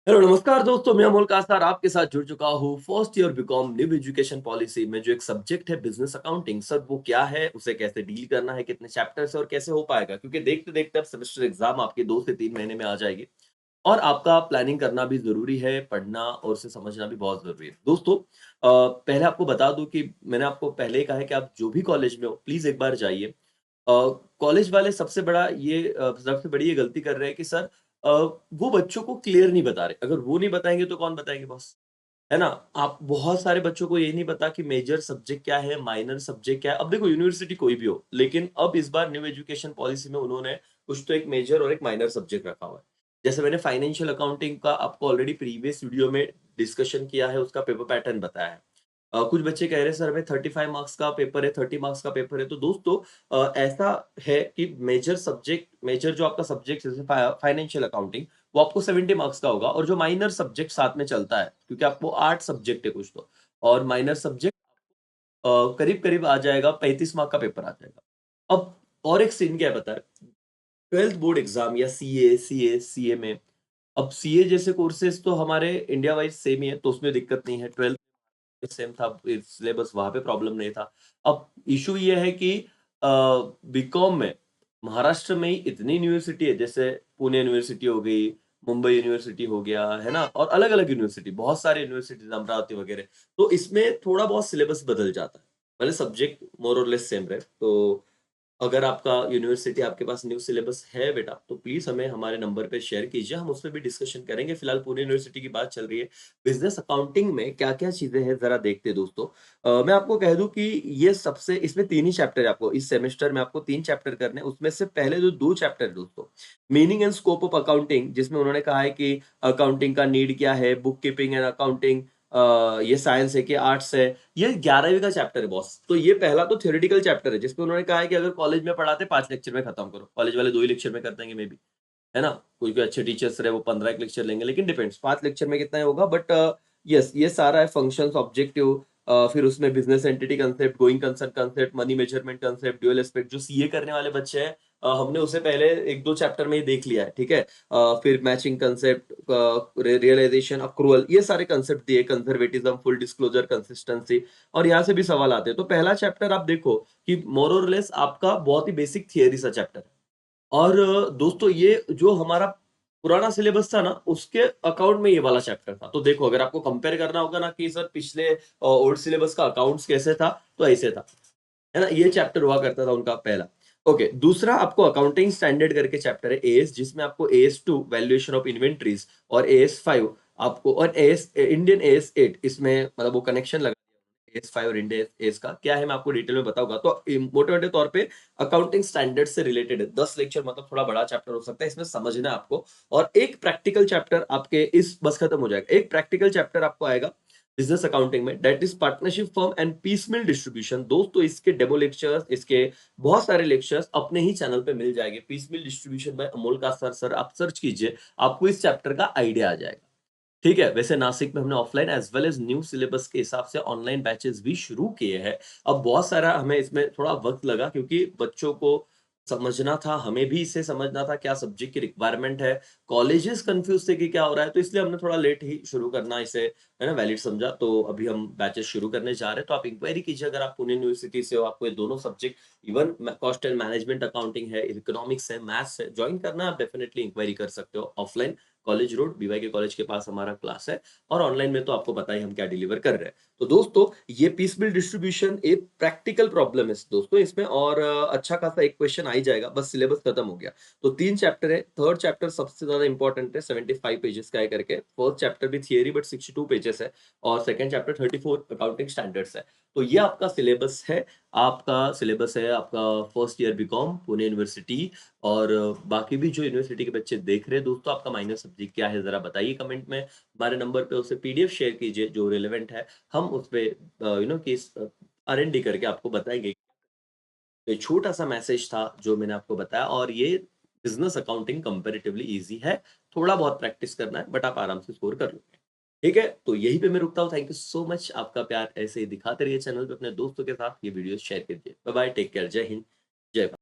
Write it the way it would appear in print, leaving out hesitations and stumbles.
Hello नमस्कार दोस्तों, मैं अमोल कासार आपके साथ जुड़ चुका हूँ first year BCom new education policy में। जो एक सब्जेक्ट है बिजनेस अकाउंटिंग, सर वो क्या है, उसे कैसे डील करना है, कितने चैप्टर्स है और कैसे हो पाएगा, क्योंकि देखते देखते अब सेमेस्टर एग्जाम आपके 2 से 3 महीने में आ जाएगी और आपका प्लानिंग करना भी जरूरी है, पढ़ना और उसे समझना भी बहुत जरूरी है दोस्तों। पहले आपको बता दूं कि मैंने आपको पहले ही कहा है कि आप जो भी कॉलेज में हो प्लीज एक बार जाइए। कॉलेज वाले सबसे बड़ी ये गलती कर रहे हैं कि सर अ, वो बच्चों को क्लियर नहीं बता रहे। अगर वो नहीं बताएँगे तो कौन बताएँगे बॉस? है ना? आप बहुत सारे बच्चों को ये नहीं पता कि मेजर सब्जेक्ट क्या है, माइनर सब्जेक्ट क्या है। अब देखो यूनिवर्सिटी कोई भी हो, लेकिन अब इस बार न्यू एजुकेशन पॉलिसी में उन्होंने कुछ तो एक मेजर और एक माइनर सब्जेक्ट रखा हुआ है। जैसे मैंने फाइनेंशियल अकाउंटिंग का आपको ऑलरेडी प्रीवियस वीडियो में डिस्कशन किया है, उसका पेपर पैटर्न बताया है। कुछ बच्चे कह रहे हैं सर हमें 35 मार्क्स का पेपर है, 30 मार्क्स का पेपर है। तो दोस्तों ऐसा है कि मेजर जो आपका सब्जेक्ट जैसे फाइनेंशियल अकाउंटिंग, वो आपको 70 मार्क्स का होगा और जो माइनर सब्जेक्ट साथ में चलता है, क्योंकि आपको 8 सब्जेक्ट है कुछ तो, और माइनर सब्जेक्ट करीब-करीब आ जाएगा, 35 मार्क का पेपर आ जाएगा। अब और एक सीन क्या है पता है? 12th बोर्ड एग्जाम या सीए में, अब सीए जैसे कोर्सेज़ तो हमारे इंडिया वाइज़ सेम ही है, तो उसमें दिक्कत नहीं है। 12th सेम था, सिलेबस वहाँ पे प्रॉब्लम नहीं था। अब इश्यू ये है कि बीकॉम में महाराष्ट्र में ही इतनी यूनिवर्सिटी है, जैसे पुणे यूनिवर्सिटी हो गई, मुंबई यूनिवर्सिटी हो गया, है ना? और अलग-अलग यूनिवर्सिटी, बहुत सारी यूनिवर्सिटीज़, अमरावती वगैरह। तो इसमें थोड़ा बहुत सिलेबस बदल जाता है। भले सब्जेक्ट मोर और लेस सेम रहे। तो अगर आपका यूनिवर्सिटी आपके पास न्यू सिलेबस है बेटा, तो प्लीज़ हमें हमारे नंबर पे शेयर कीजिए, हम उसपे भी डिस्कशन करेंगे। फिलहाल पुणे यूनिवर्सिटी की बात चल रही है। बिज़नेस अकाउंटिंग में क्या-क्या चीज़ें हैं ज़रा देखते हैं दोस्तों। मैं आपको कह दूँ कि ये सबसे इसमें 3 ही चैप्टर है आपको, इस सेमेस्टर में आपको 3 चैप्टर करने हैं। उसमें से पहले जो 2 चैप्टर है दोस्तों, meaning and scope of accounting, जिसमें उन्होंने कहा है कि अकाउंटिंग का नीड क्या है, बुक कीपिंग एंड अकाउंटिंग, ये साइंस है कि आर्ट्स है। ये 11वीं का चैप्टर है बॉस। तो ये पहला तो थ्योरेटिकल चैप्टर है, जिसमें उन्होंने कहा है कि अगर कॉलेज में पढ़ाते 5 लेक्चर में खत्म करो। कॉलेज वाले 2 ही लेक्चर में कर देंगे मे बी, है ना? कोई-कोई अच्छे टीचर्स रहे वो 15 एक लेक्चर लेंगे, लेकिन डिपेंड्स 5 लेक्चर में कितना ही होगा। बट येस, ये सारा है फंक्शंस, ऑब्जेक्टिव, फिर उसमें business entity concept, going concern concept, money measurement concept, dual aspect. जो सीए करने वाले बच्चे हैं, हमने उसे पहले 1-2 चैप्टर में ही देख लिया है, ठीक है? फिर मैचिंग कांसेप्ट, रियलाइजेशन, अक्रूवल, ये सारे कांसेप्ट दिए, कंजर्वेटिज्म, फुल डिस्क्लोजर, कंसिस्टेंसी, और यहाँ से भी सवाल आते हैं। तो पहला चैप्टर आप देखो कि मोर और लेस आपका बहुत ही बेसिक थियरी सा चैप्टर है। और दोस्तों ये जो हमारा पुराना सिलेबस था ना, उसके अकाउंट में ये वाला चैप्टर था। तो देखो अगर आपको कंपेयर करना होगा ना कि सर पिछले ओल्ड सिलेबस का अकाउंट्स कैसे था, तो ऐसे था। है ना? ये चैप्टर हुआ करता था उनका पहला। ओके, दूसरा आपको अकाउंटिंग स्टैंडर्ड करके चैप्टर है एएस, जिसमें आपको एएस 2 वैल्यूएशन ऑफ इन्वेंटरीज और एएस 5 आपको, और एएस इंडियन एएस 8, इसमें मतलब वो कनेक्शन लगा दिया एएस 5 और इंडियन एएस का क्या है मैं आपको डिटेल में बताऊंगा। तो मोटे-मोटे तौर पे अकाउंटिंग स्टैंडर्ड से रिलेटेड है। 10 लेक्चर मतलब थोड़ा बड़ा चैप्टर हो सकता है, इसमें समझना है आपको। और एक प्रैक्टिकल चैप्टर आपके इस बस खत्म हो जाएगा। एक प्रैक्टिकल चैप्टर आपको आएगा बिजनेस अकाउंटिंग में, that is partnership firm and piecemeal distribution. दोस्तों इसके डेमो लेक्चर्स, इसके बहुत सारे लेक्चर्स अपने ही चैनल पे मिल जाएंगे। पीसमिल डिस्ट्रीब्यूशन बाय अमोल का सर आप सर्च कीजिए, आपको इस चैप्टर का आइडिया आ जाएगा। ठीक है, वैसे नासिक में हमने offline as well as new syllabus के हिसाब से ऑनलाइन बैचेस भी शुरू किए हैं। अब बहुत सारा हमें इसमें थोड़ा वक्त लगा, क्योंकि बच्चों को समझना था, हमें भी इसे समझना था क्या सब्जेक्ट की रिक्वायरमेंट है, कॉलेजेस कंफ्यूज थे कि क्या हो रहा है, तो इसलिए हमने थोड़ा लेट ही शुरू करना इसे, है ना, वैलिड समझा। तो अभी हम बैचेस शुरू करने जा रहे हैं, तो आप इंक्वायरी कीजिए अगर आप पुणे यूनिवर्सिटी से हो, आपको ये दोनों subject, even cost and management accounting है, इकोनॉमिक्स है, मैथ्स है, ज्वाइन करना है, आप डेफिनेटली इंक्वायरी कर सकते हो। ऑफलाइन कॉलेज रोड बीवाई के कॉलेज के पास हमारा क्लास है, और ऑनलाइन में तो आपको पता ही हम क्या डिलीवर कर रहे हैं। तो दोस्तों ये पीस बिल डिस्ट्रीब्यूशन एक प्रैक्टिकल प्रॉब्लम है दोस्तों इसमें, और अच्छा खासा एक क्वेश्चन आ ही जाएगा, बस सिलेबस खत्म हो गया। तो 3 चैप्टर है, थर्ड चैप्टर सबसे ज्यादा इंपॉर्टेंट है, 75 पेजेस का है करके। फोर्थ चैप्टर भी थियरी बट 62 पेजेस है, और सेकंड चैप्टर 34 अकाउंटिंग स्टैंडर्ड्स है। तो ये आपका सिलेबस है, आपका first year BCom Pune university. और बाकी भी जो यूनिवर्सिटी के बच्चे देख रहे हैं दोस्तों, आपका माइनर सब्जेक्ट क्या है जरा बताइए कमेंट में। हमारे नंबर पे उसे पीडीएफ शेयर कीजिए जो रिलेवेंट है, हम उस पे केस आर&डी करके आपको बताएंगे। तो ये छोटा सा मैसेज था जो मैंने आपको बताया, और ये बिजनेस अकाउंटिंग कंपैरेटिवली इजी है। थोड़ा बहुत प्रैक्टिस करना है, बट आप आराम से स्कोर कर लोगे। ठीक है, तो यहीं पे मैं रुकता हूँ। थैंक यू सो मच, आपका प्यार ऐसे ही दिखाते रहिए चैनल पे, अपने दोस्तों के साथ ये वीडियो शेयर कीजिए। बाय बाय, टेक केयर, जय हिंद, जय भारत।